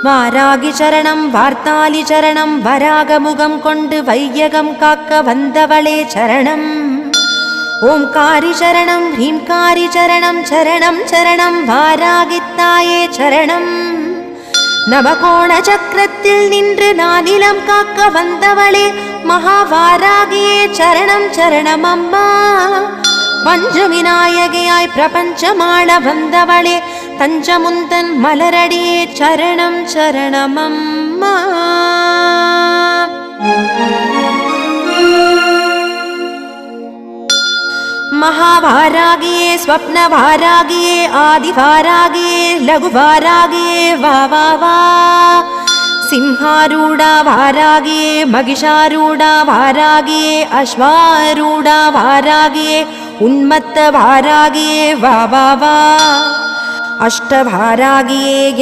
வாராகி சரணம் வார்த்தாலி சரணம் வராகமுகம் கொண்டு வையகம் காக்க வந்தவளே சரணம். ஓம்காரி சரணம் ஹ்ரீம்காரி சரணம் சரணம் சரணம் வாராகித்தாயே சரணம். நவகோண சக்கரத்தில் நின்று நானிலம் காக்க வந்தவளே மகாவாராகியே சரணம் சரணம் அம்மா. பஞ்சவிநாயகியாய் பிரபஞ்சமாள வந்தவளே தஞ்சமுந்தன் மலரடியே சரணம் சரணம் அம்மா. महावारागिये स्वप्नवारागिये आदिवारागिये लघुवारागिये वा वा वा. सिंहारूढा वारागिये महिषारूढा वारागिये अश्वारूढा वारागिये उन्मत्त वारागिये वा वा वा. अष्टवारागिये